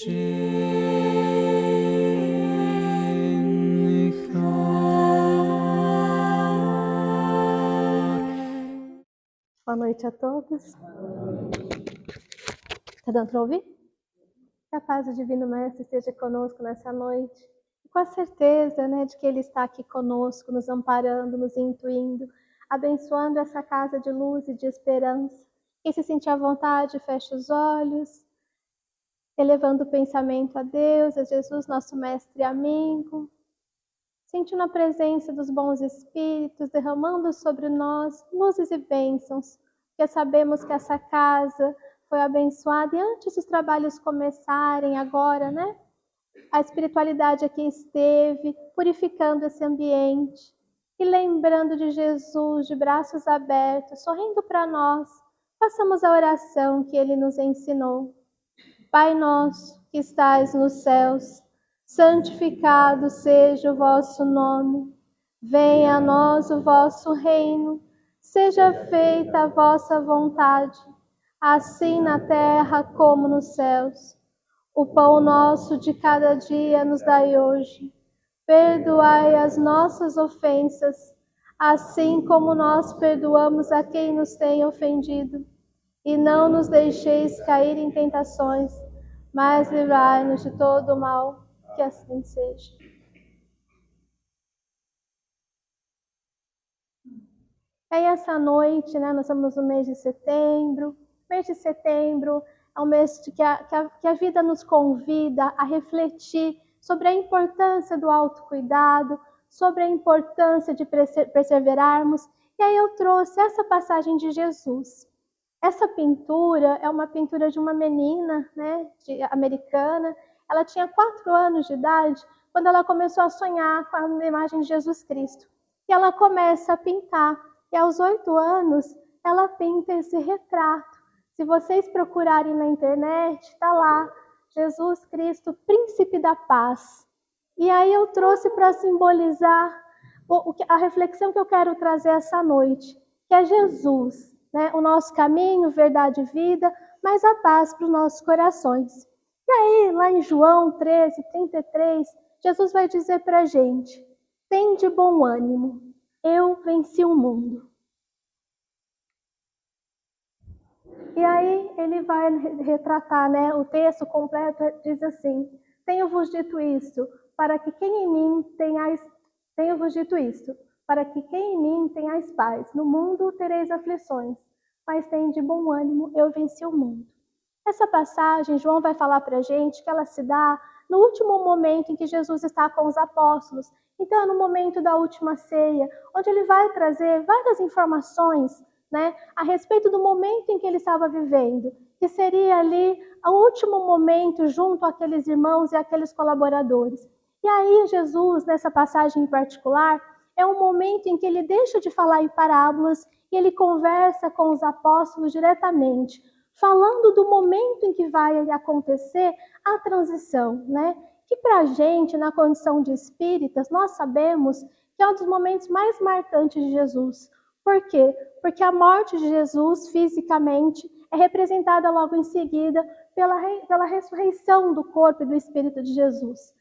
Boa noite a todos. Está dando para ouvir? Que a paz do Divino Mestre esteja conosco nessa noite. E com a certeza, de que Ele está aqui conosco, nos amparando, nos intuindo, abençoando essa casa de luz e de esperança. Quem se sentir à vontade, feche os olhos, elevando o pensamento a Deus, a Jesus, nosso Mestre e amigo. Sentindo a presença dos bons espíritos, derramando sobre nós luzes e bênçãos, porque sabemos que essa casa foi abençoada e antes dos trabalhos começarem agora, a espiritualidade aqui esteve purificando esse ambiente e lembrando de Jesus de braços abertos, sorrindo para nós. Façamos a oração que Ele nos ensinou. Pai nosso que estais nos céus, santificado seja o vosso nome. Venha a nós o vosso reino. Seja feita a vossa vontade, assim na terra como nos céus. O pão nosso de cada dia nos dai hoje. Perdoai as nossas ofensas, assim como nós perdoamos a quem nos tem ofendido. E não nos deixeis cair em tentações, mas livrai-nos de todo o mal, que assim seja. E aí essa noite, nós estamos no mês de setembro. O mês de setembro é um mês que a vida nos convida a refletir sobre a importância do autocuidado, sobre a importância de perseverarmos. E aí eu trouxe essa passagem de Jesus. Essa pintura é uma pintura de uma menina, americana. Ela tinha 4 anos de idade quando ela começou a sonhar com a imagem de Jesus Cristo. E ela começa a pintar. E aos 8 anos, ela pinta esse retrato. Se vocês procurarem na internet, está lá, Jesus Cristo, Príncipe da Paz. E aí eu trouxe para simbolizar a reflexão que eu quero trazer essa noite, que é Jesus, o nosso caminho, verdade e vida, mas a paz para os nossos corações. E aí, lá em João 13:33, Jesus vai dizer para a gente: tende bom ânimo, eu venci o mundo. E aí ele vai retratar, o texto completo diz assim: tenho-vos dito isto, para que quem em mim tenhais paz. No mundo tereis aflições, mas tende bom ânimo, eu venci o mundo. Essa passagem, João vai falar para a gente que ela se dá no último momento em que Jesus está com os apóstolos. Então, no momento da última ceia, onde ele vai trazer várias informações, a respeito do momento em que ele estava vivendo, que seria ali o último momento junto àqueles irmãos e àqueles colaboradores. E aí Jesus, nessa passagem em particular, é um momento em que ele deixa de falar em parábolas e ele conversa com os apóstolos diretamente, falando do momento em que vai acontecer a transição, que para a gente, na condição de espíritas, nós sabemos que é um dos momentos mais marcantes de Jesus. Por quê? Porque a morte de Jesus, fisicamente, é representada logo em seguida pela ressurreição do corpo e do espírito de Jesus,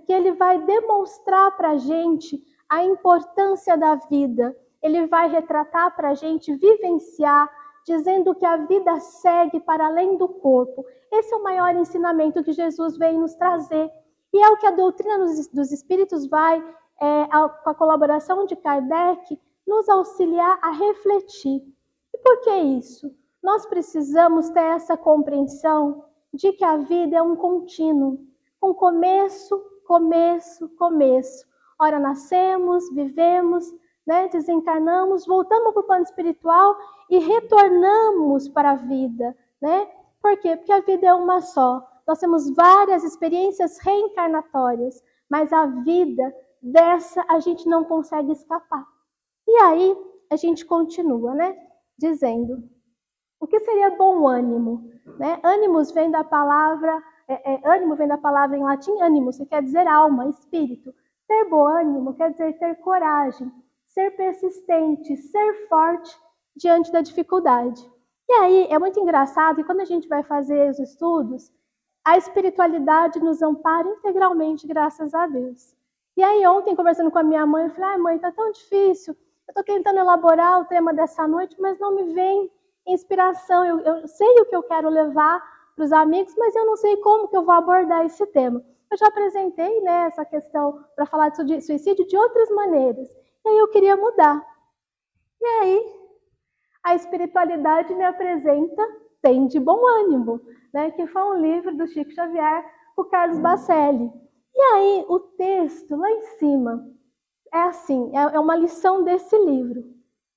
que ele vai demonstrar para a gente a importância da vida. Ele vai retratar para a gente, vivenciar, dizendo que a vida segue para além do corpo. Esse é o maior ensinamento que Jesus vem nos trazer. E é o que a doutrina dos espíritos vai, com a colaboração de Kardec, nos auxiliar a refletir. E por que isso? Nós precisamos ter essa compreensão de que a vida é um contínuo, com começo, começo, começo. Ora nascemos, vivemos, desencarnamos, voltamos para o plano espiritual e retornamos para a vida, Por quê? Porque a vida é uma só. Nós temos várias experiências reencarnatórias, mas a vida dessa a gente não consegue escapar. E aí a gente continua, dizendo, o que seria bom ânimo? Ânimos vem da palavra, ânimo vem da palavra em latim animus, que quer dizer alma, espírito. Ter bom ânimo quer dizer ter coragem, ser persistente, ser forte diante da dificuldade. E aí é muito engraçado que quando a gente vai fazer os estudos, a espiritualidade nos ampara integralmente, graças a Deus. E aí ontem, conversando com a minha mãe, eu falei, mãe, tá tão difícil, eu estou tentando elaborar o tema dessa noite, mas não me vem inspiração, eu sei o que eu quero levar para os amigos, mas eu não sei como que eu vou abordar esse tema. Eu já apresentei, né, essa questão para falar de suicídio de outras maneiras, e aí eu queria mudar. E aí, a espiritualidade me apresenta Tem de Bom Ânimo, né, que foi um livro do Chico Xavier com o Carlos Bacelli. E aí, o texto lá em cima é assim, é uma lição desse livro.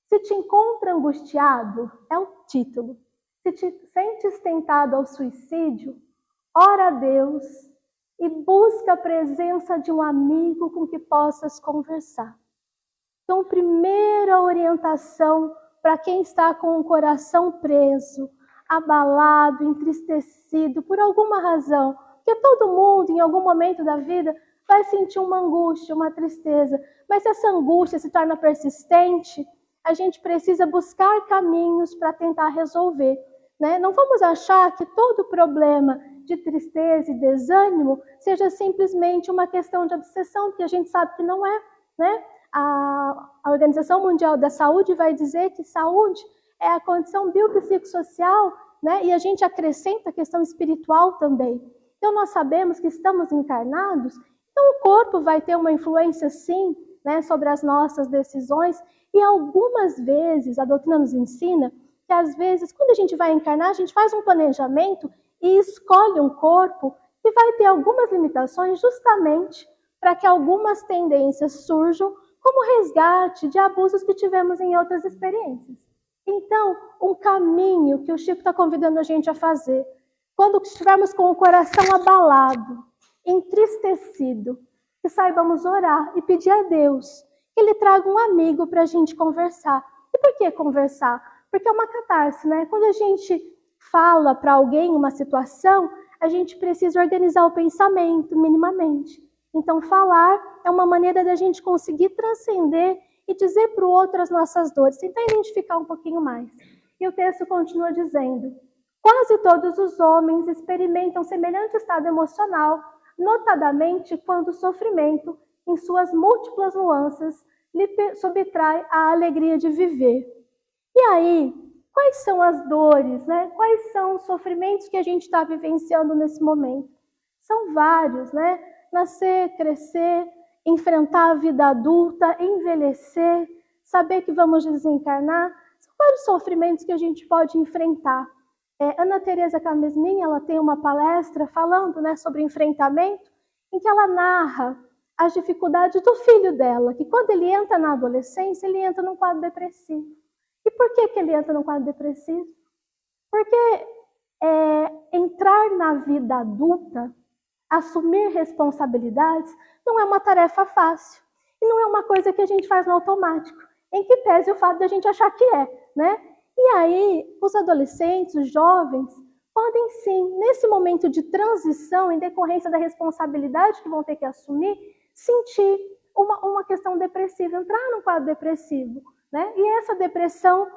Se te encontra angustiado, é o título. Se te sentes tentado ao suicídio, ora a Deus e busca a presença de um amigo com que possas conversar. Então, primeira orientação para quem está com o coração preso, abalado, entristecido por alguma razão, porque todo mundo, em algum momento da vida, vai sentir uma angústia, uma tristeza, mas se essa angústia se torna persistente, a gente precisa buscar caminhos para tentar resolver, né? Não vamos achar que todo problema de tristeza e desânimo seja simplesmente uma questão de obsessão, porque a gente sabe que não é, né? A Organização Mundial da Saúde vai dizer que saúde é a condição biopsicossocial, né? E a gente acrescenta a questão espiritual também. Então nós sabemos que estamos encarnados, então o corpo vai ter uma influência sim, né, sobre as nossas decisões, e algumas vezes a doutrina nos ensina que às vezes quando a gente vai encarnar, a gente faz um planejamento e escolhe um corpo que vai ter algumas limitações justamente para que algumas tendências surjam como resgate de abusos que tivemos em outras experiências. Então, um caminho que o Chico está convidando a gente a fazer, quando estivermos com o coração abalado, entristecido, que saibamos orar e pedir a Deus que Ele traga um amigo para a gente conversar. E por que conversar? Porque é uma catarse, né? Quando a gente fala para alguém uma situação, a gente precisa organizar o pensamento minimamente. Então, falar é uma maneira da gente conseguir transcender e dizer para o outro as nossas dores, tentar identificar um pouquinho mais. E o texto continua dizendo: quase todos os homens experimentam semelhante estado emocional, notadamente quando o sofrimento, em suas múltiplas nuances, lhe subtrai a alegria de viver. E aí, quais são as dores, né? Quais são os sofrimentos que a gente está vivenciando nesse momento? São vários, né? Nascer, crescer, enfrentar a vida adulta, envelhecer, saber que vamos desencarnar. São vários sofrimentos que a gente pode enfrentar. Ana Teresa Camesmin, ela tem uma palestra falando, né, sobre enfrentamento, em que ela narra as dificuldades do filho dela, que quando ele entra na adolescência, ele entra num quadro depressivo. E por que ele entra num quadro depressivo? Porque entrar na vida adulta, assumir responsabilidades, não é uma tarefa fácil. E não é uma coisa que a gente faz no automático, em que pese o fato de a gente achar que é, né? E aí, os adolescentes, os jovens, podem sim, nesse momento de transição, em decorrência da responsabilidade que vão ter que assumir, sentir uma questão depressiva, entrar num quadro depressivo, né? E essa depressão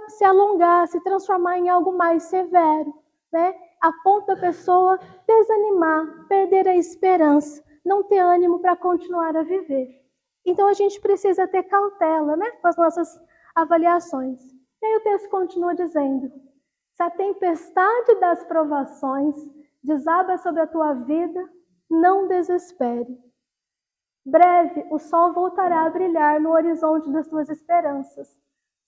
se alongar, se transformar em algo mais severo, né? A ponto da pessoa desanimar, perder a esperança, não ter ânimo para continuar a viver. Então a gente precisa ter cautela, né, com as nossas avaliações. E aí o texto continua dizendo: se a tempestade das provações desaba sobre a tua vida, não desespere. Breve o sol voltará a brilhar no horizonte das tuas esperanças.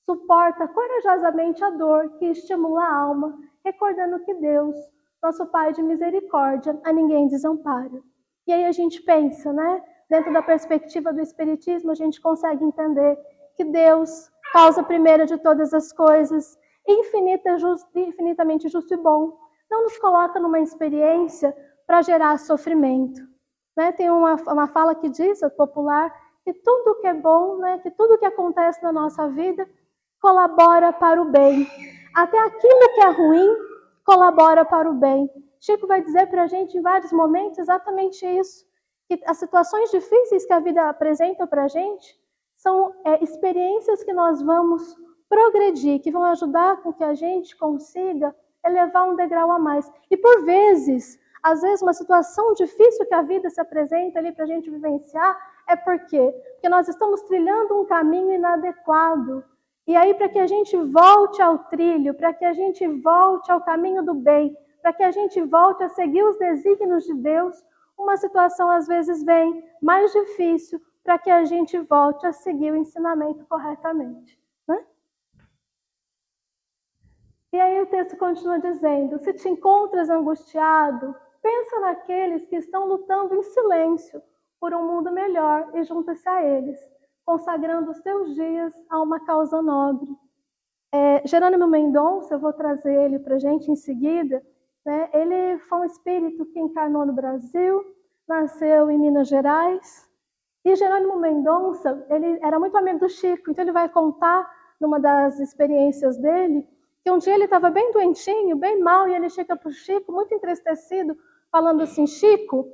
Suporta corajosamente a dor que estimula a alma, recordando que Deus, nosso Pai de misericórdia, a ninguém desampara. E aí a gente pensa, né? Dentro da perspectiva do Espiritismo, a gente consegue entender que Deus, causa primeira de todas as coisas, infinitamente justo e bom, não nos coloca numa experiência para gerar sofrimento. Né? Tem uma fala que diz, popular, que tudo que é bom, né, que tudo que acontece na nossa vida colabora para o bem. Até aquilo que é ruim colabora para o bem. Chico vai dizer para a gente em vários momentos exatamente isso, que as situações difíceis que a vida apresenta para a gente são experiências que nós vamos progredir, que vão ajudar com que a gente consiga elevar um degrau a mais. E por vezes, às vezes uma situação difícil que a vida se apresenta ali para a gente vivenciar, é por quê? Porque nós estamos trilhando um caminho inadequado. E aí, para que a gente volte ao trilho, para que a gente volte ao caminho do bem, para que a gente volte a seguir os desígnios de Deus, uma situação às vezes vem mais difícil para que a gente volte a seguir o ensinamento corretamente. Né? E aí o texto continua dizendo, se te encontras angustiado, pensa naqueles que estão lutando em silêncio por um mundo melhor e junta-se a eles, consagrando os teus dias a uma causa nobre. Jerônimo Mendonça, eu vou trazer ele para a gente em seguida, né? Ele foi um espírito que encarnou no Brasil, nasceu em Minas Gerais, e Jerônimo Mendonça, ele era muito amigo do Chico, então ele vai contar numa das experiências dele, que um dia ele estava bem doentinho, bem mal, e ele chega para o Chico, muito entristecido, falando assim, Chico,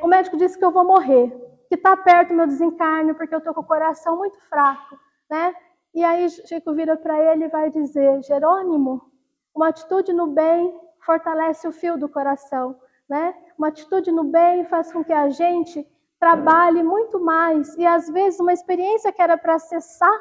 o médico disse que eu vou morrer, que está perto do meu desencarne, porque eu estou com o coração muito fraco, né? E aí Chico vira para ele e vai dizer, Jerônimo, uma atitude no bem fortalece o fio do coração, né? Uma atitude no bem faz com que a gente trabalhe muito mais, e às vezes uma experiência que era para cessar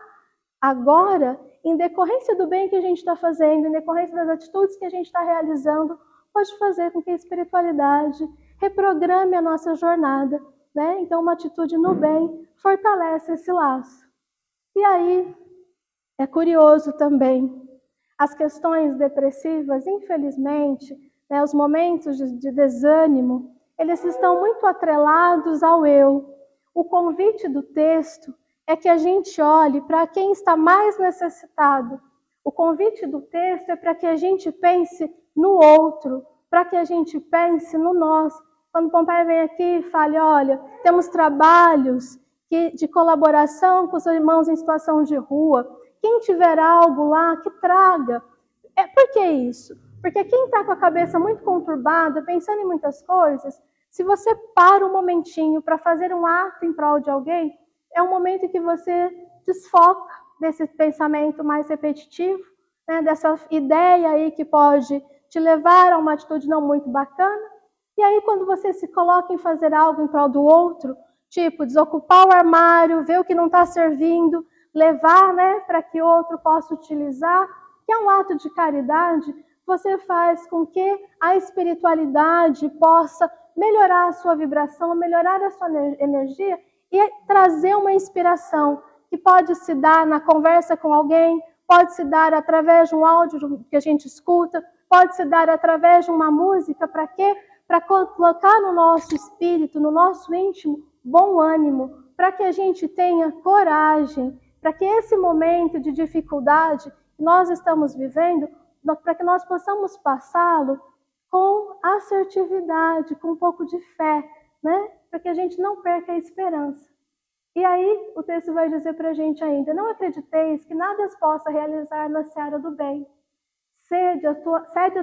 agora, em decorrência do bem que a gente está fazendo, em decorrência das atitudes que a gente está realizando, pode fazer com que a espiritualidade reprograme a nossa jornada, né? Então, uma atitude no bem fortalece esse laço. E aí, é curioso também, as questões depressivas, infelizmente, né, os momentos de desânimo, eles estão muito atrelados ao eu. O convite do texto é que a gente olhe para quem está mais necessitado. O convite do texto é para que a gente pense no outro, para que a gente pense no nós. Quando o Pompeia vem aqui e fala, olha, temos trabalhos de colaboração com os irmãos em situação de rua, quem tiver algo lá, que traga. Por que isso? Porque quem está com a cabeça muito conturbada, pensando em muitas coisas, se você para um momentinho para fazer um ato em prol de alguém, é um momento em que você desfoca desse pensamento mais repetitivo, né, dessa ideia aí que pode te levar a uma atitude não muito bacana. E aí, quando você se coloca em fazer algo em prol do outro, tipo, desocupar o armário, ver o que não está servindo, levar, né, para que outro possa utilizar, que é um ato de caridade, você faz com que a espiritualidade possa melhorar a sua vibração, melhorar a sua energia e trazer uma inspiração que pode se dar na conversa com alguém, pode se dar através de um áudio que a gente escuta, pode se dar através de uma música, para quê? Para colocar no nosso espírito, no nosso íntimo, bom ânimo, para que a gente tenha coragem, para que esse momento de dificuldade que nós estamos vivendo, para que nós possamos passá-lo com assertividade, com um pouco de fé, né? Para que a gente não perca a esperança. E aí o texto vai dizer para a gente ainda, não acrediteis que nada as possa realizar na seara do bem. Cede as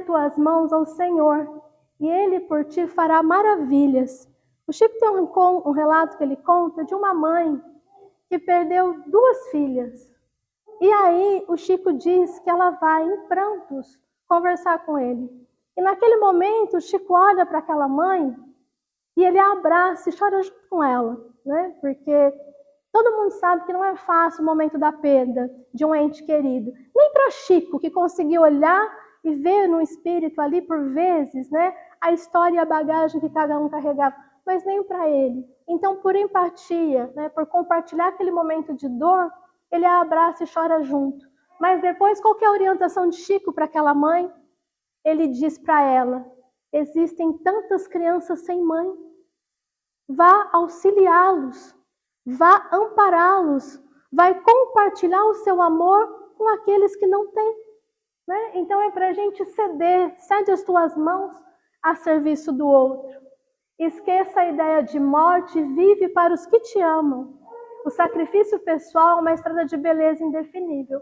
tuas mãos ao Senhor, e Ele por ti fará maravilhas. O Chico tem um relato que ele conta de uma mãe que perdeu 2 filhas. E aí o Chico diz que ela vai em prantos conversar com ele. E naquele momento o Chico olha para aquela mãe e ele a abraça e chora junto com ela, né? Porque todo mundo sabe que não é fácil o momento da perda de um ente querido. Nem para Chico, que conseguiu olhar e ver no espírito ali por vezes, né, a história e a bagagem que cada um carregava, mas nem para ele. Então, por empatia, né, por compartilhar aquele momento de dor, ele a abraça e chora junto. Mas depois, qual que é a orientação de Chico para aquela mãe? Ele diz para ela, existem tantas crianças sem mãe, vá auxiliá-los, vá ampará-los, vai compartilhar o seu amor com aqueles que não têm. Né? Então é para a gente cede as tuas mãos a serviço do outro. Esqueça a ideia de morte e vive para os que te amam. O sacrifício pessoal é uma estrada de beleza indefinível.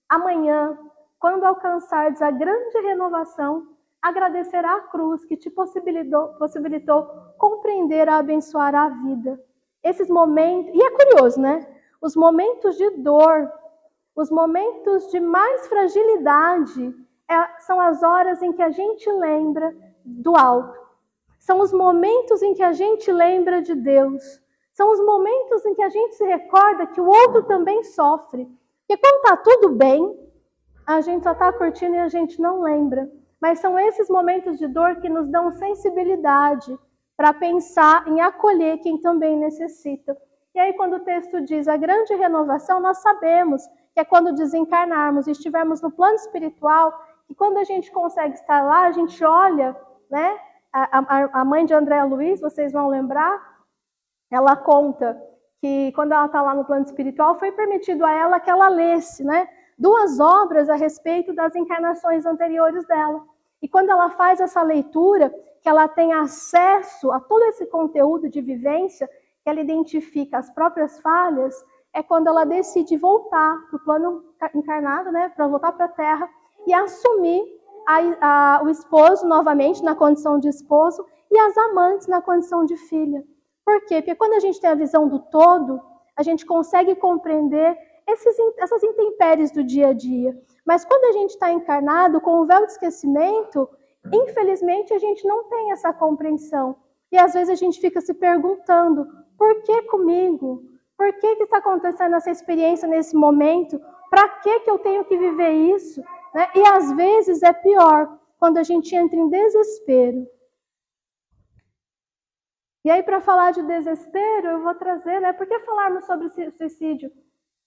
Amanhã, quando alcançares a grande renovação, agradecerá a cruz que te possibilitou compreender e abençoar a vida. Esses momentos, e é curioso, né? Os momentos de dor, os momentos de mais fragilidade, são as horas em que a gente lembra do alto. São os momentos em que a gente lembra de Deus. São os momentos em que a gente se recorda que o outro também sofre. Porque quando está tudo bem, a gente só está curtindo e a gente não lembra. Mas são esses momentos de dor que nos dão sensibilidade para pensar em acolher quem também necessita. E aí quando o texto diz a grande renovação, nós sabemos que é quando desencarnarmos e estivermos no plano espiritual, que quando a gente consegue estar lá, a gente olha, né? A mãe de André Luiz, vocês vão lembrar, ela conta que quando ela está lá no plano espiritual, foi permitido a ela que ela lesse, né, 2 obras a respeito das encarnações anteriores dela. E quando ela faz essa leitura, que ela tem acesso a todo esse conteúdo de vivência, que ela identifica as próprias falhas, é quando ela decide voltar para o plano encarnado, né, para voltar para a Terra e assumir o esposo novamente na condição de esposo e as amantes na condição de filha. Por quê? Porque quando a gente tem a visão do todo, a gente consegue compreender essas intempéries do dia a dia. Mas quando a gente está encarnado, com o véu de esquecimento, infelizmente a gente não tem essa compreensão. E às vezes a gente fica se perguntando, por que comigo? Por que está acontecendo essa experiência nesse momento? Para que eu tenho que viver isso? Né? E às vezes é pior, quando a gente entra em desespero. E aí, para falar de desespero, eu vou trazer, né? Por que falarmos sobre suicídio?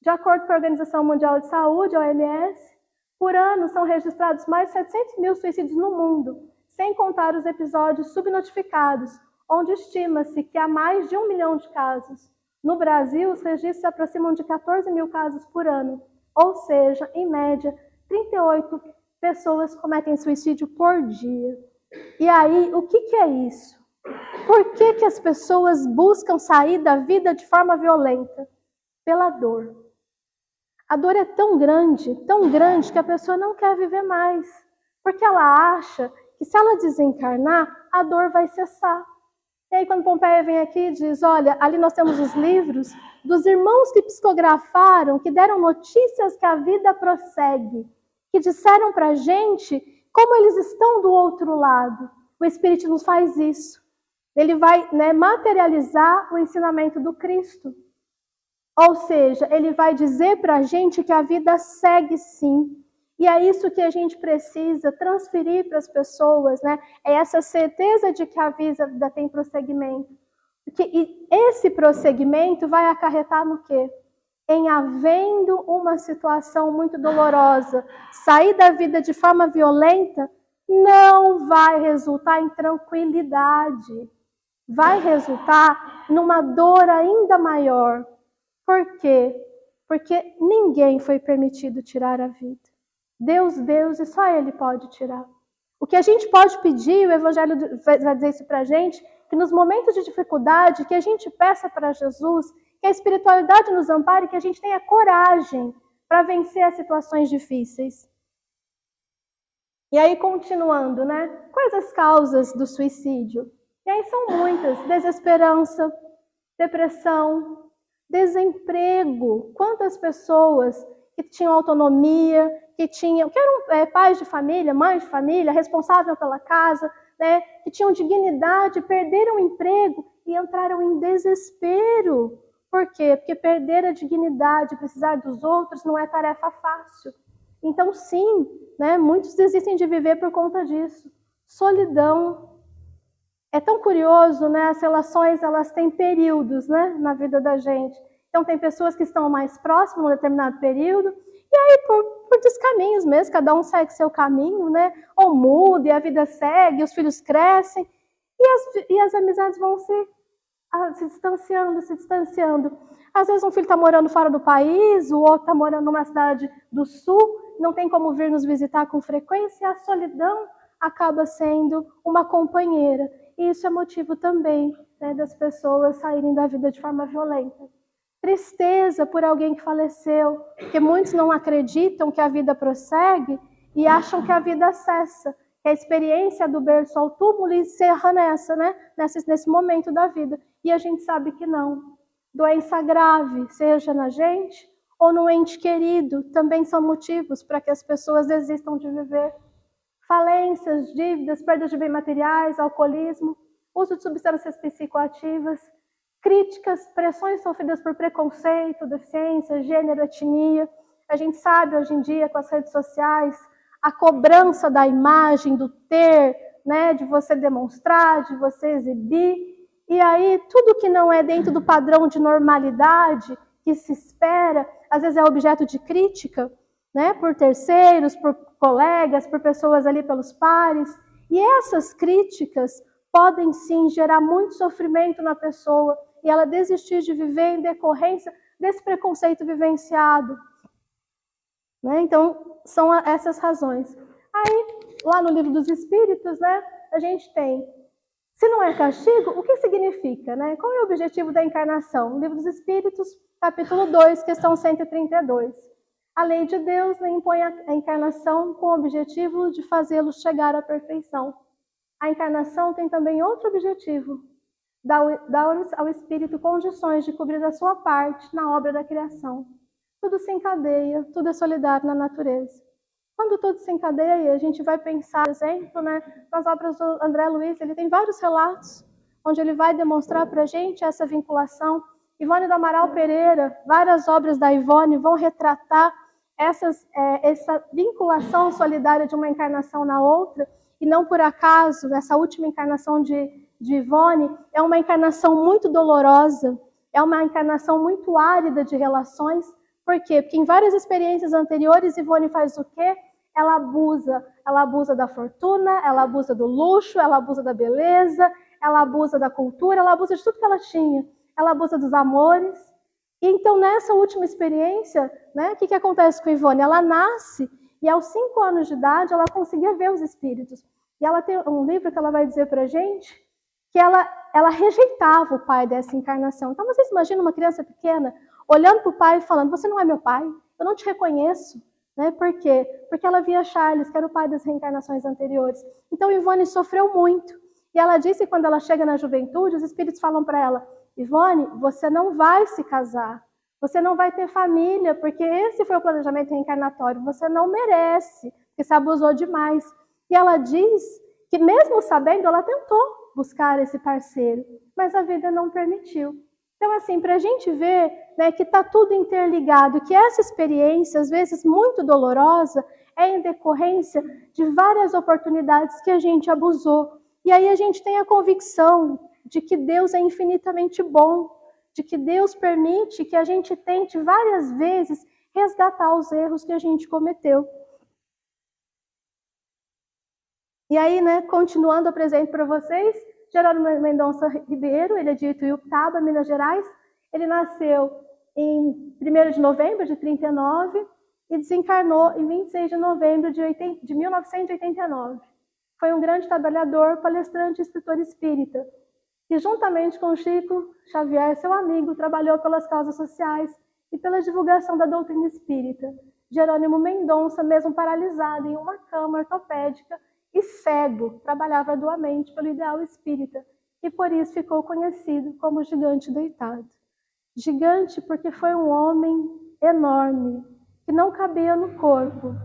De acordo com a Organização Mundial de Saúde, a OMS, por ano são registrados mais de 700 mil suicídios no mundo, sem contar os episódios subnotificados, onde estima-se que há mais de 1 milhão de casos. No Brasil, os registros se aproximam de 14 mil casos por ano, ou seja, em média, 38 pessoas cometem suicídio por dia. E aí, o que é isso? Por que as pessoas buscam sair da vida de forma violenta? Pela dor. A dor é tão grande que a pessoa não quer viver mais. Porque ela acha que se ela desencarnar, a dor vai cessar. E aí quando Pompeia vem aqui e diz, olha, ali nós temos os livros dos irmãos que psicografaram, que deram notícias que a vida prossegue, que disseram pra gente como eles estão do outro lado. O Espírito nos faz isso. Ele vai, né, materializar o ensinamento do Cristo. Ou seja, ele vai dizer para a gente que a vida segue sim. E é isso que a gente precisa transferir para as pessoas, né? É essa certeza de que a vida tem prosseguimento. E esse prosseguimento vai acarretar no quê? Em havendo uma situação muito dolorosa, sair da vida de forma violenta não vai resultar em tranquilidade. Vai resultar numa dor ainda maior. Por quê? Porque ninguém foi permitido tirar a vida. Deus, e só Ele pode tirar. O que a gente pode pedir, o Evangelho vai dizer isso pra gente, que nos momentos de dificuldade, que a gente peça para Jesus, que a espiritualidade nos ampare, que a gente tenha coragem para vencer as situações difíceis. E aí, continuando, né? Quais as causas do suicídio? E aí são muitas. Desesperança, depressão, desemprego. Quantas pessoas que tinham autonomia, que eram pais de família, mães de família, responsáveis pela casa, né, que tinham dignidade, perderam o emprego e entraram em desespero. Por quê? Porque perder a dignidade, precisar dos outros, não é tarefa fácil. Então, sim, né, muitos desistem de viver por conta disso. Solidão. É tão curioso, né? As relações, elas têm períodos, né, na vida da gente. Então, tem pessoas que estão mais próximas num determinado período, e aí, por descaminhos mesmo, cada um segue seu caminho, né? Ou muda, e a vida segue, os filhos crescem, e as amizades vão se distanciando. Às vezes um filho está morando fora do país, o outro está morando numa cidade do sul, não tem como vir nos visitar com frequência, e a solidão acaba sendo uma companheira. E isso é motivo também, né, das pessoas saírem da vida de forma violenta. Tristeza por alguém que faleceu, porque muitos não acreditam que a vida prossegue e acham que a vida cessa. Que a experiência do berço ao túmulo encerra nesse momento da vida. E a gente sabe que não. Doença grave, seja na gente ou no ente querido, também são motivos para que as pessoas desistam de viver. Falências, dívidas, perdas de bens materiais, alcoolismo. uso de substâncias psicoativas, críticas, pressões sofridas por preconceito, deficiência, gênero, etnia. A gente sabe hoje em dia, com as redes sociais, a cobrança da imagem, do ter, né, de você demonstrar, de você exibir. E aí, tudo que não é dentro do padrão de normalidade que se espera, às vezes é objeto de crítica, né, por terceiros, por colegas, por pessoas ali, pelos pares. E essas críticas podem sim gerar muito sofrimento na pessoa e ela desistir de viver em decorrência desse preconceito vivenciado. Né? Então, são essas razões. Aí, lá no Livro dos Espíritos, né, a gente tem, se não é castigo, o que significa? Né? Qual é o objetivo da encarnação? Livro dos Espíritos, capítulo 2, questão 132. A lei de Deus impõe a encarnação com o objetivo de fazê-lo chegar à perfeição. A encarnação tem também outro objetivo, dar ao espírito condições de cobrir a sua parte na obra da criação. Tudo se encadeia, tudo é solidário na natureza. Quando tudo se encadeia, a gente vai pensar, por exemplo, né, nas obras do André Luiz, ele tem vários relatos onde ele vai demonstrar para a gente essa vinculação. Ivone do Amaral Pereira, várias obras da Ivone vão retratar essa vinculação solidária de uma encarnação na outra, e não por acaso, essa última encarnação de Ivone é uma encarnação muito dolorosa, é uma encarnação muito árida de relações. Por quê? Porque em várias experiências anteriores, Ivone faz o quê? Ela abusa da fortuna, ela abusa do luxo, ela abusa da beleza, ela abusa da cultura, ela abusa de tudo que ela tinha, ela abusa dos amores. E então, nessa última experiência, né, o que acontece com Ivone? Ela nasce e aos 5 anos de idade ela conseguia ver os espíritos. E ela tem um livro que ela vai dizer para a gente que ela rejeitava o pai dessa encarnação. Então, vocês imaginam uma criança pequena olhando para o pai e falando, você não é meu pai, eu não te reconheço. Né? Por quê? Porque ela via Charles, que era o pai das reencarnações anteriores. Então, Ivone sofreu muito. E ela disse que quando ela chega na juventude, os espíritos falam para ela, Ivone, você não vai se casar, você não vai ter família, porque esse foi o planejamento reencarnatório, você não merece, porque se abusou demais. E ela diz que mesmo sabendo, ela tentou buscar esse parceiro, mas a vida não permitiu. Então, assim, para a gente ver, né, que está tudo interligado, que essa experiência, às vezes muito dolorosa, é em decorrência de várias oportunidades que a gente abusou. E aí a gente tem a convicção de que Deus é infinitamente bom, de que Deus permite que a gente tente várias vezes resgatar os erros que a gente cometeu. E aí, né, continuando, eu apresento para vocês, Jerônimo Mendonça Ribeiro, ele é de Ituiutaba, Minas Gerais. Ele nasceu em 1º de novembro de 39 e desencarnou em 26 de novembro de 1989. Foi um grande trabalhador, palestrante e escritor espírita. E juntamente com Chico Xavier, seu amigo, trabalhou pelas causas sociais e pela divulgação da doutrina espírita. Jerônimo Mendonça, mesmo paralisado em uma cama ortopédica e cego, trabalhava arduamente pelo ideal espírita e por isso ficou conhecido como gigante deitado. Gigante porque foi um homem enorme, que não cabia no corpo.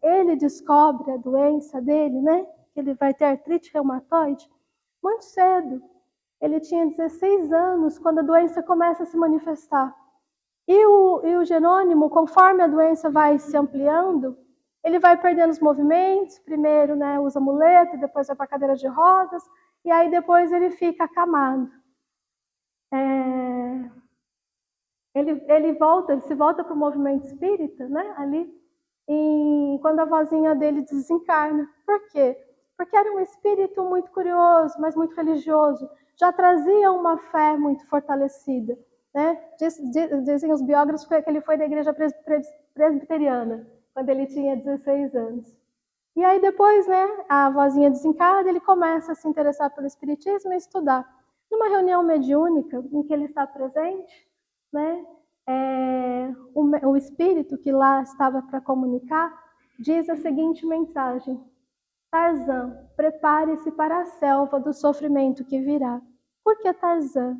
Ele descobre a doença dele, né? Que ele vai ter artrite reumatoide, muito cedo. Ele tinha 16 anos quando a doença começa a se manifestar. E o Jerônimo, conforme a doença vai se ampliando, ele vai perdendo os movimentos, primeiro, né, usa muleta, depois vai para a cadeira de rodas, e aí depois ele fica acamado. Ele se volta para o movimento espírita, né, ali, quando a vozinha dele desencarna. Por quê? Porque era um espírito muito curioso, mas muito religioso, já trazia uma fé muito fortalecida. Né? Dizem os biógrafos que ele foi da igreja presbiteriana, quando ele tinha 16 anos. E aí depois, né, a vozinha desencarna, ele começa a se interessar pelo espiritismo e estudar. Numa reunião mediúnica em que ele está presente, né, o espírito que lá estava para comunicar diz a seguinte mensagem: Tarzan, prepare-se para a selva do sofrimento que virá. Por que Tarzan?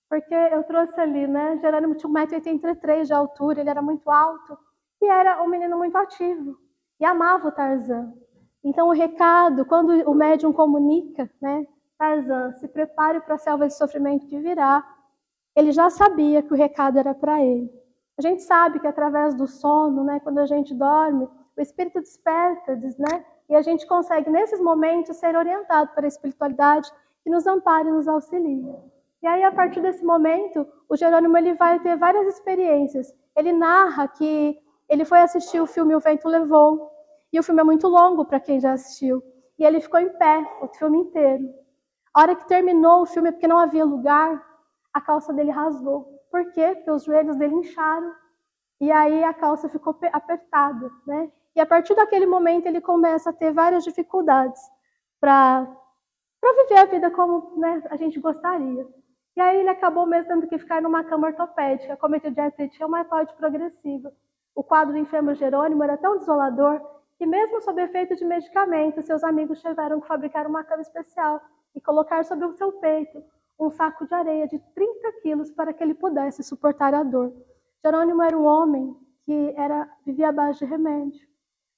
Porque eu trouxe ali, né, Jerônimo tinha 1,83 m de altura, ele era muito alto, e era um menino muito ativo, e amava o Tarzan. Então, o recado, quando o médium comunica, né, Tarzan, se prepare para a selva de sofrimento que virá, ele já sabia que o recado era para ele. A gente sabe que através do sono, né, quando a gente dorme, o espírito desperta, né, e a gente consegue, nesses momentos, ser orientado para a espiritualidade que nos ampare e nos auxilia. E aí, a partir desse momento, o Jerônimo ele vai ter várias experiências. Ele narra que ele foi assistir o filme O Vento Levou, e o filme é muito longo para quem já assistiu, e ele ficou em pé o filme inteiro. A hora que terminou o filme, porque não havia lugar, a calça dele rasgou. Por quê? Porque os joelhos dele incharam, e aí a calça ficou apertada, né? E a partir daquele momento ele começa a ter várias dificuldades para viver a vida como, né, a gente gostaria. E aí ele acabou mesmo tendo que ficar numa cama ortopédica, cometido de artrite reumatoide progressiva. O quadro do enfermo Jerônimo era tão desolador que mesmo sob efeito de medicamentos, seus amigos tiveram que fabricar uma cama especial e colocar sobre o seu peito um saco de areia de 30 quilos para que ele pudesse suportar a dor. Jerônimo era um homem que vivia à base de remédio,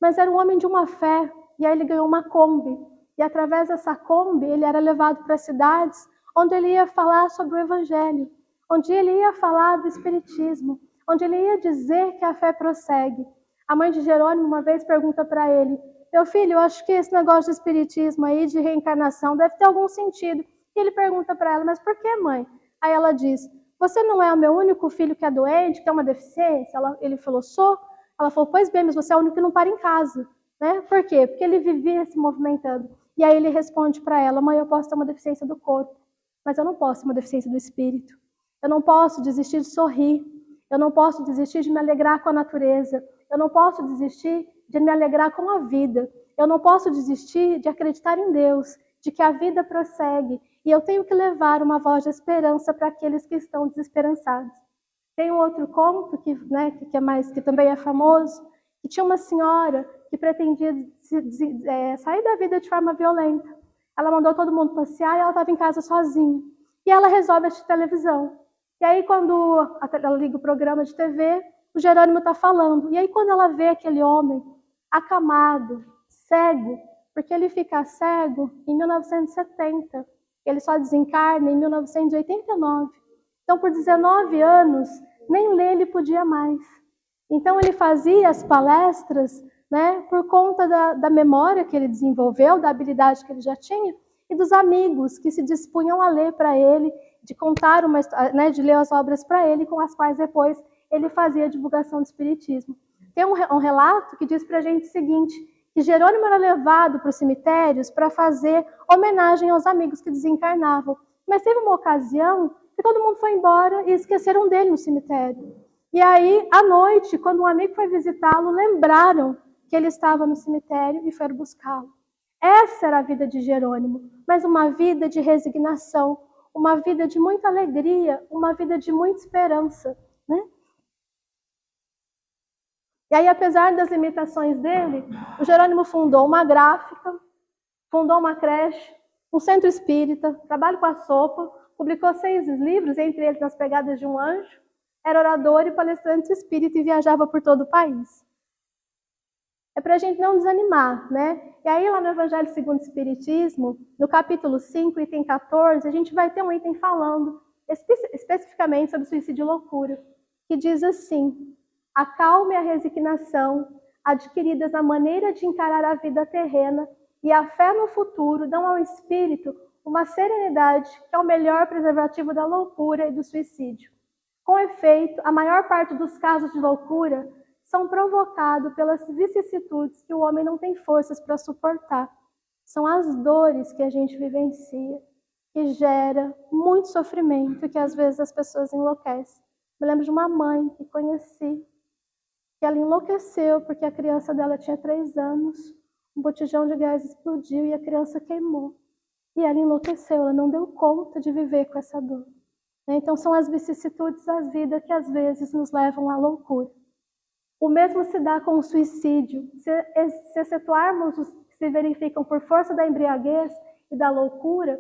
mas era um homem de uma fé, e aí ele ganhou uma Kombi, e através dessa Kombi ele era levado para cidades onde ele ia falar sobre o Evangelho, onde ele ia falar do Espiritismo, onde ele ia dizer que a fé prossegue. A mãe de Jerônimo uma vez pergunta para ele: meu filho, eu acho que esse negócio de Espiritismo aí, de reencarnação, deve ter algum sentido. E ele pergunta para ela: mas por que, mãe? Aí ela diz: você não é o meu único filho que é doente, que tem uma deficiência? Ele falou: sou. Ela falou: pois bem, mas você é o único que não para em casa. Né? Por quê? Porque ele vivia se movimentando. E aí ele responde para ela: mãe, eu posso ter uma deficiência do corpo, mas eu não posso ter uma deficiência do espírito. Eu não posso desistir de sorrir. Eu não posso desistir de me alegrar com a natureza. Eu não posso desistir de me alegrar com a vida. Eu não posso desistir de acreditar em Deus, de que a vida prossegue. E eu tenho que levar uma voz de esperança para aqueles que estão desesperançados. Tem um outro conto que também é famoso, que tinha uma senhora que pretendia sair da vida de forma violenta. Ela mandou todo mundo passear e ela estava em casa sozinha. E ela resolve assistir televisão. E aí, quando ela liga o programa de TV, o Jerônimo está falando. E aí, quando ela vê aquele homem acamado, cego, porque ele fica cego em 1970, ele só desencarna em 1989. Então, por 19 anos, nem ler ele podia mais. Então, ele fazia as palestras, né, por conta da memória que ele desenvolveu, da habilidade que ele já tinha, e dos amigos que se dispunham a ler para ele, de contar de ler as obras para ele, com as quais depois ele fazia a divulgação do espiritismo. Tem um relato que diz para a gente o seguinte, que Jerônimo era levado para os cemitérios para fazer homenagem aos amigos que desencarnavam. Mas teve uma ocasião que todo mundo foi embora e esqueceram dele no cemitério. E aí, à noite, quando um amigo foi visitá-lo, lembraram que ele estava no cemitério e foram buscá-lo. Essa era a vida de Jerônimo, mas uma vida de resignação, uma vida de muita alegria, uma vida de muita esperança, né? E aí, apesar das limitações dele, o Jerônimo fundou uma gráfica, fundou uma creche, um centro espírita, trabalho com a sopa, publicou 6 livros, entre eles Nas Pegadas de um Anjo, era orador e palestrante espírita e viajava por todo o país. É para a gente não desanimar, né? E aí, lá no Evangelho segundo o Espiritismo, no capítulo 5, item 14, a gente vai ter um item falando especificamente sobre suicídio e loucura, que diz assim: a calma e a resignação adquiridas na maneira de encarar a vida terrena e a fé no futuro dão ao espírito uma serenidade que é o melhor preservativo da loucura e do suicídio. Com efeito, a maior parte dos casos de loucura são provocados pelas vicissitudes que o homem não tem forças para suportar. São as dores que a gente vivencia, que gera muito sofrimento, que às vezes as pessoas enlouquecem. Me lembro de uma mãe que conheci, que ela enlouqueceu porque a criança dela tinha 3 anos, um botijão de gás explodiu e a criança queimou. E ela enlouqueceu, ela não deu conta de viver com essa dor. Então são as vicissitudes da vida que às vezes nos levam à loucura. O mesmo se dá com o suicídio. Se excetuarmos os que se verificam por força da embriaguez e da loucura,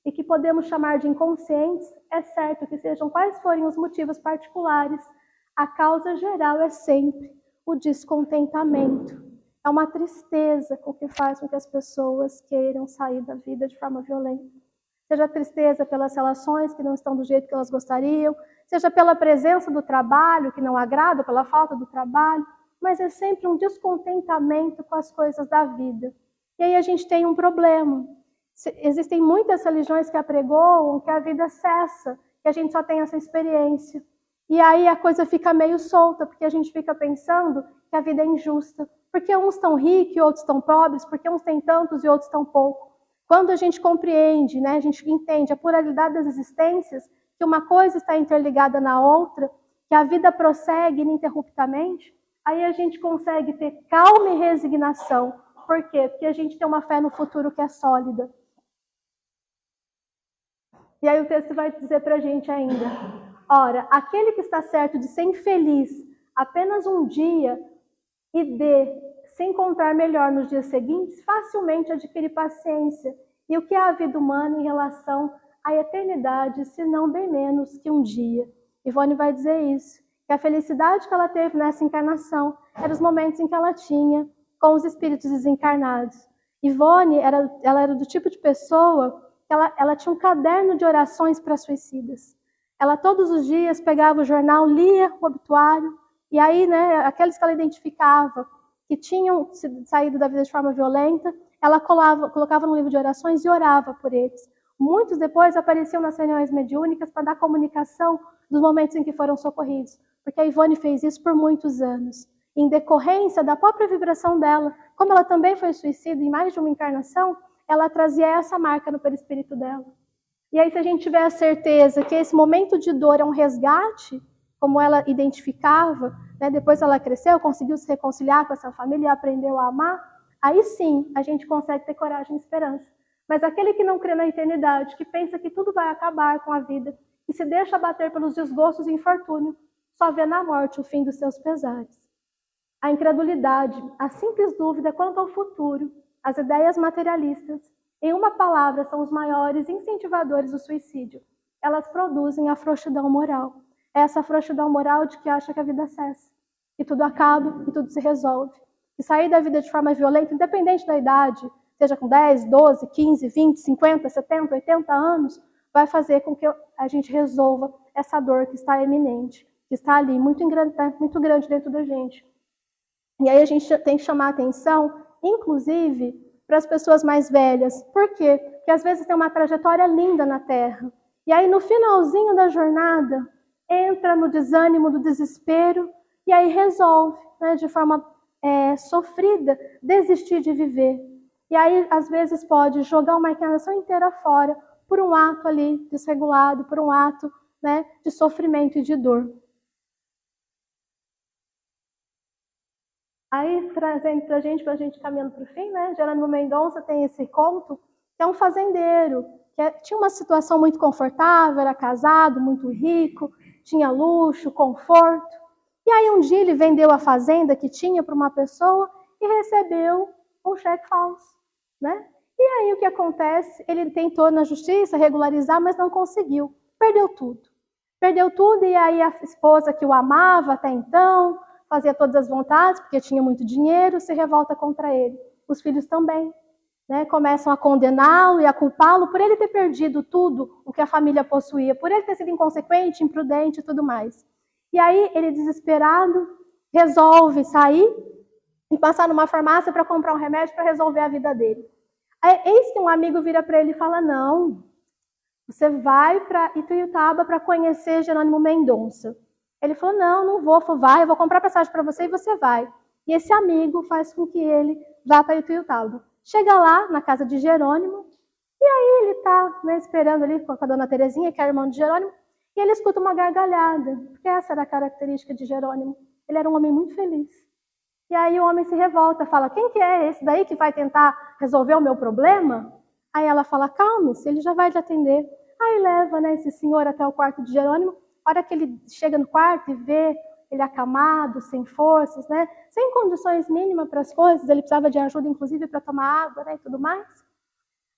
e que podemos chamar de inconscientes, é certo que sejam quais forem os motivos particulares, a causa geral é sempre o descontentamento. É uma tristeza com que faz com que as pessoas queiram sair da vida de forma violenta. Seja tristeza pelas relações que não estão do jeito que elas gostariam, seja pela presença do trabalho que não agrada, pela falta do trabalho, mas é sempre um descontentamento com as coisas da vida. E aí a gente tem um problema. Existem muitas religiões que apregoam que a vida cessa, que a gente só tem essa experiência. E aí a coisa fica meio solta, porque a gente fica pensando que a vida é injusta. Porque uns estão ricos e outros estão pobres, porque uns têm tantos e outros tão pouco. Quando a gente compreende, né, a gente entende a pluralidade das existências, que uma coisa está interligada na outra, que a vida prossegue ininterruptamente, aí a gente consegue ter calma e resignação. Por quê? Porque a gente tem uma fé no futuro que é sólida. E aí o texto vai dizer para a gente ainda: ora, aquele que está certo de ser infeliz apenas um dia e de se encontrar melhor nos dias seguintes, facilmente adquire paciência. E o que é a vida humana em relação à eternidade, se não bem menos que um dia? Ivone vai dizer isso, que a felicidade que ela teve nessa encarnação eram os momentos em que ela tinha com os espíritos desencarnados. Ivone, ela era do tipo de pessoa que ela tinha um caderno de orações para suicidas. Ela todos os dias pegava o jornal, lia o obituário, e aí, né, aqueles que ela identificava que tinham saído da vida de forma violenta, ela colocava no livro de orações e orava por eles. Muitos depois apareciam nas reuniões mediúnicas para dar comunicação dos momentos em que foram socorridos, porque a Ivone fez isso por muitos anos. Em decorrência da própria vibração dela, como ela também foi suicida em mais de uma encarnação, ela trazia essa marca no perispírito dela. E aí, se a gente tiver a certeza que esse momento de dor é um resgate, como ela identificava, né, depois ela cresceu, conseguiu se reconciliar com essa família e aprendeu a amar, aí sim a gente consegue ter coragem e esperança. Mas aquele que não crê na eternidade, que pensa que tudo vai acabar com a vida, que se deixa abater pelos desgostos e infortúnio, só vê na morte o fim dos seus pesares. A incredulidade, a simples dúvida quanto ao futuro, as ideias materialistas, em uma palavra, são os maiores incentivadores do suicídio. Elas produzem a frouxidão moral. Essa frouxidão moral de que acha que a vida cessa, que tudo acaba, que tudo se resolve. E sair da vida de forma violenta, independente da idade, seja com 10, 12, 15, 20, 50, 70, 80 anos, vai fazer com que a gente resolva essa dor que está eminente, que está ali, muito grande dentro da gente. E aí a gente tem que chamar a atenção, inclusive, para as pessoas mais velhas. Por quê? Porque às vezes tem uma trajetória linda na Terra. E aí no finalzinho da jornada, entra no desânimo, do desespero, e aí resolve, né, de forma sofrida, desistir de viver. E aí, às vezes, pode jogar uma encarnação inteira fora por um ato ali desregulado, por um ato, né, de sofrimento e de dor. Aí, trazendo para a gente caminhando para o fim, né, Jerônimo Mendonça tem esse conto, que é um fazendeiro, que tinha uma situação muito confortável, era casado, muito rico, tinha luxo, conforto. E aí um dia ele vendeu a fazenda que tinha para uma pessoa e recebeu um cheque falso, né? E aí o que acontece? Ele tentou na justiça regularizar, mas não conseguiu. Perdeu tudo. Perdeu tudo e aí a esposa que o amava até então, fazia todas as vontades, porque tinha muito dinheiro, se revolta contra ele. Os filhos também. Né, começam a condená-lo e a culpá-lo por ele ter perdido tudo o que a família possuía, por ele ter sido inconsequente, imprudente e tudo mais. E aí ele, desesperado, resolve sair e passar numa farmácia para comprar um remédio para resolver a vida dele. Aí, eis que um amigo vira para ele e fala: não, você vai para Ituiutaba para conhecer Jerônimo Mendonça. Ele falou: não vou. Falou: vai, eu vou comprar passagem para você e você vai. E esse amigo faz com que ele vá para Ituiutaba. Chega lá, na casa de Jerônimo, e aí ele está, né, esperando ali com a dona Terezinha, que é a irmã de Jerônimo, e ele escuta uma gargalhada, porque essa era a característica de Jerônimo. Ele era um homem muito feliz. E aí o homem se revolta, fala: quem que é esse daí que vai tentar resolver o meu problema? Aí ela fala: calme-se, ele já vai te atender. Aí leva, né, esse senhor até o quarto de Jerônimo. A hora que ele chega no quarto e vê ele acamado, sem forças, né? Sem condições mínimas para as coisas, ele precisava de ajuda, inclusive, para tomar água, né, e tudo mais.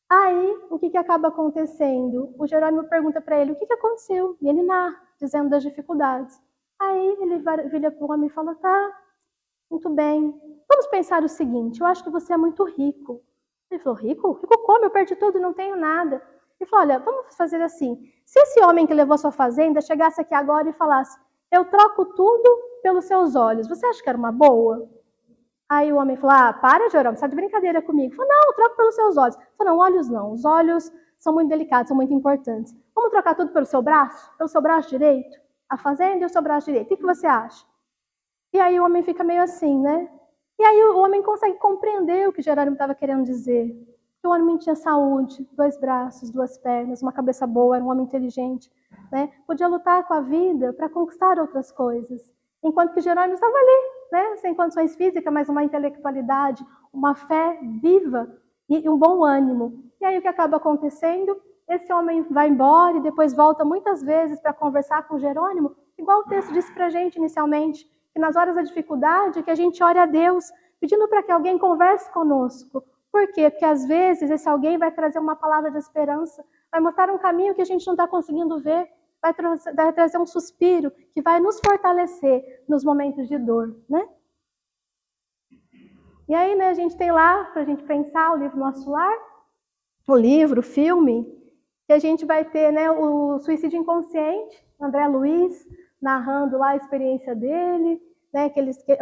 Aí, o que acaba acontecendo? O Jerônimo pergunta para ele o que aconteceu, e ele narra, dizendo das dificuldades. Aí ele vira para o homem e fala: tá, Muito bem. Vamos pensar o seguinte, eu acho que você é muito rico. Ele falou, rico? Rico como? Eu perdi tudo e não tenho nada. Ele falou, olha, vamos fazer assim. Se esse homem que levou sua fazenda chegasse aqui agora e falasse, eu troco tudo pelos seus olhos, você acha que era uma boa? Aí o homem falou, para, Jerônimo, você está de brincadeira comigo. Ele falou, não, eu troco pelos seus olhos. Ele falou, não, olhos não, os olhos são muito delicados, são muito importantes. Vamos trocar tudo pelo seu braço? Pelo seu braço direito? A fazenda e o seu braço direito. O que você acha? E aí o homem fica meio assim, né? E aí o homem consegue compreender o que Jerônimo estava querendo dizer. Que o homem tinha saúde, 2 braços, 2 pernas, uma cabeça boa, era um homem inteligente, né? Podia lutar com a vida para conquistar outras coisas. Enquanto que Jerônimo estava ali, né? Sem condições físicas, mas uma intelectualidade, uma fé viva e um bom ânimo. E aí o que acaba acontecendo? Esse homem vai embora e depois volta muitas vezes para conversar com Jerônimo, igual o texto disse para a gente inicialmente, que nas horas da dificuldade que a gente ore a Deus, pedindo para que alguém converse conosco. Por quê? Porque às vezes esse alguém vai trazer uma palavra de esperança, vai mostrar um caminho que a gente não está conseguindo ver, vai trazer um suspiro que vai nos fortalecer nos momentos de dor, né? E aí, né, a gente tem lá, para a gente pensar, o livro Nosso Lar, o livro, o filme, que a gente vai ter, né, o Suicídio Inconsciente, André Luiz, narrando lá a experiência dele, né,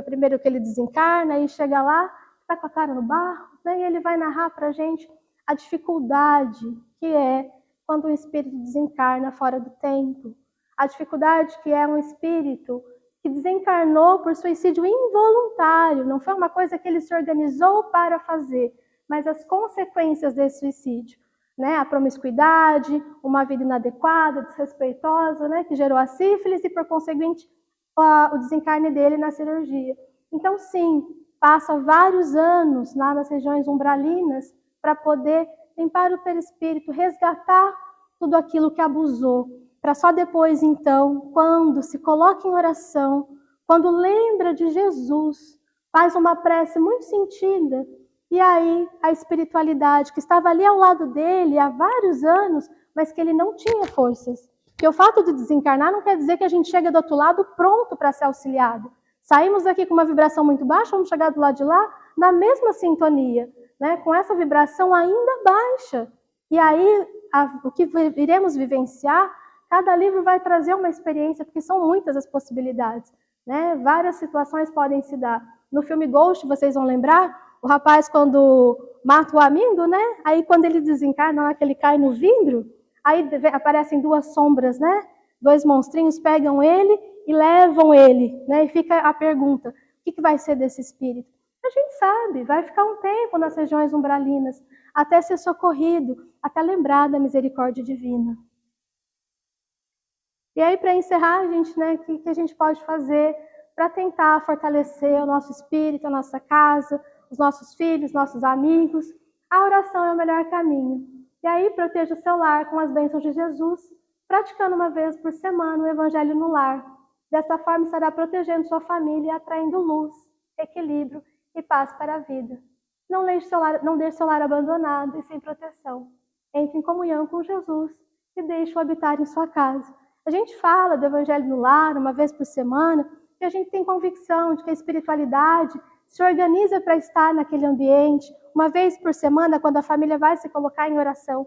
primeiro que ele desencarna, aí chega lá, está com a cara no barro, né, e ele vai narrar para a gente a dificuldade que é quando um espírito desencarna fora do tempo, a dificuldade que é um espírito que desencarnou por suicídio involuntário, não foi uma coisa que ele se organizou para fazer, mas as consequências desse suicídio, né? A promiscuidade, uma vida inadequada, desrespeitosa, né? Que gerou a sífilis e, por conseguinte, o desencarne dele na cirurgia. Então, sim, passa vários anos lá nas regiões umbralinas para poder limpar o perispírito, resgatar tudo aquilo que abusou, para só depois, então, quando se coloca em oração, quando lembra de Jesus, faz uma prece muito sentida, e aí a espiritualidade que estava ali ao lado dele há vários anos, mas que ele não tinha forças. Porque o fato de desencarnar não quer dizer que a gente chega do outro lado pronto para ser auxiliado. Saímos daqui com uma vibração muito baixa, vamos chegar do lado de lá na mesma sintonia, né? Com essa vibração ainda baixa. E aí, o que iremos vivenciar, cada livro vai trazer uma experiência, porque são muitas as possibilidades, né? Várias situações podem se dar. No filme Ghost, vocês vão lembrar, o rapaz quando mata o amigo, né? Aí quando ele desencarna, lá que ele cai no vidro, aí aparecem 2 sombras, né? 2 monstrinhos pegam ele e levam ele, né? E fica a pergunta, o que vai ser desse espírito? A gente sabe, vai ficar um tempo nas regiões umbralinas, até ser socorrido, até lembrar da misericórdia divina. E aí, para encerrar, a gente, né, o que a gente pode fazer para tentar fortalecer o nosso espírito, a nossa casa, os nossos filhos, nossos amigos? A oração é o melhor caminho. E aí, proteja o seu lar com as bênçãos de Jesus, praticando uma vez por semana o Evangelho no lar. Dessa forma, estará protegendo sua família e atraindo luz, equilíbrio e paz para a vida. Não deixe seu lar abandonado e sem proteção. Entre em comunhão com Jesus e deixe-o habitar em sua casa. A gente fala do Evangelho no lar uma vez por semana e a gente tem convicção de que a espiritualidade se organiza para estar naquele ambiente, uma vez por semana, quando a família vai se colocar em oração.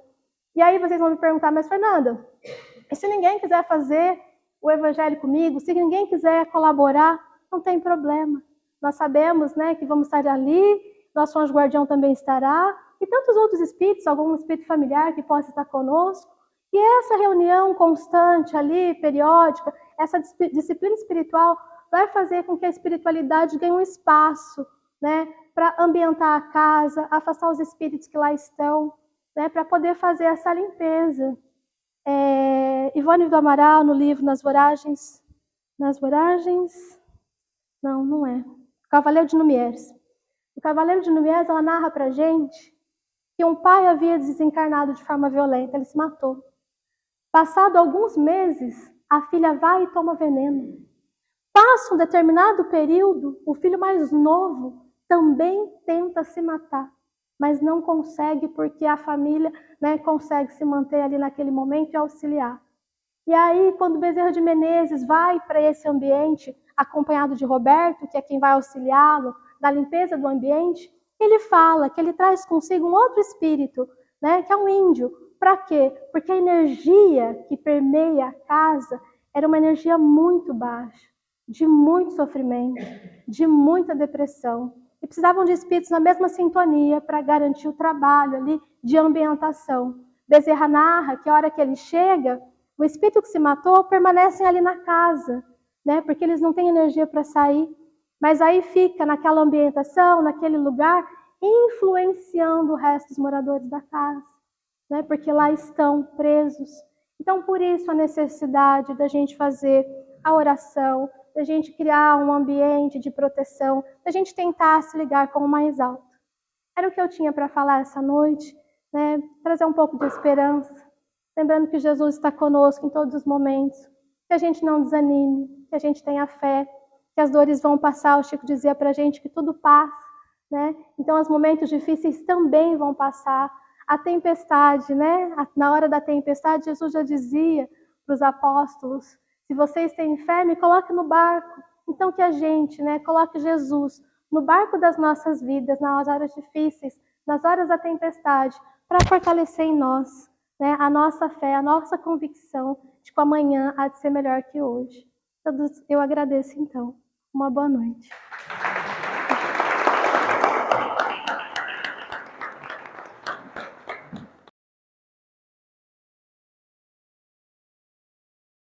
E aí vocês vão me perguntar, mas Fernanda, e se ninguém quiser fazer o Evangelho comigo, se ninguém quiser colaborar, não tem problema. Nós sabemos, né, que vamos estar ali, nosso anjo guardião também estará, e tantos outros espíritos, algum espírito familiar que possa estar conosco. E essa reunião constante ali, periódica, essa disciplina espiritual vai fazer com que a espiritualidade ganhe um espaço, né, para ambientar a casa, afastar os espíritos que lá estão, né, para poder fazer essa limpeza. Ivone do Amaral, no livro Nas Voragens, não é, O Cavaleiro de Numieres. O Cavaleiro de Numieres, ela narra para a gente que um pai havia desencarnado de forma violenta, ele se matou. Passado alguns meses, a filha vai e toma veneno. Passa um determinado período, o filho mais novo também tenta se matar, mas não consegue porque a família, né, consegue se manter ali naquele momento e auxiliar. E aí, quando Bezerra de Menezes vai para esse ambiente, acompanhado de Roberto, que é quem vai auxiliá-lo na limpeza do ambiente, ele fala que ele traz consigo um outro espírito, né, que é um índio. Para quê? Porque a energia que permeia a casa era uma energia muito baixa, de muito sofrimento, de muita depressão. E precisavam de espíritos na mesma sintonia para garantir o trabalho ali de ambientação. Bezerra narra que a hora que ele chega, o espírito que se matou permanecem ali na casa, né? Porque eles não têm energia para sair. Mas aí fica naquela ambientação, naquele lugar, influenciando o resto dos moradores da casa, né? Porque lá estão presos. Então, por isso a necessidade da gente fazer a oração, da gente criar um ambiente de proteção, da gente tentar se ligar com o mais alto. Era o que eu tinha para falar essa noite, né? Trazer um pouco de esperança, lembrando que Jesus está conosco em todos os momentos, que a gente não desanime, que a gente tenha fé, que as dores vão passar. O Chico dizia para a gente que tudo passa, né? Então, os momentos difíceis também vão passar. A tempestade, né? Na hora da tempestade, Jesus já dizia para os apóstolos: se vocês têm fé, me coloque no barco. Então, que a gente, né, coloque Jesus no barco das nossas vidas, nas horas difíceis, nas horas da tempestade, para fortalecer em nós, né, a nossa fé, a nossa convicção de que o amanhã há de ser melhor que hoje. Eu agradeço, então. Uma boa noite.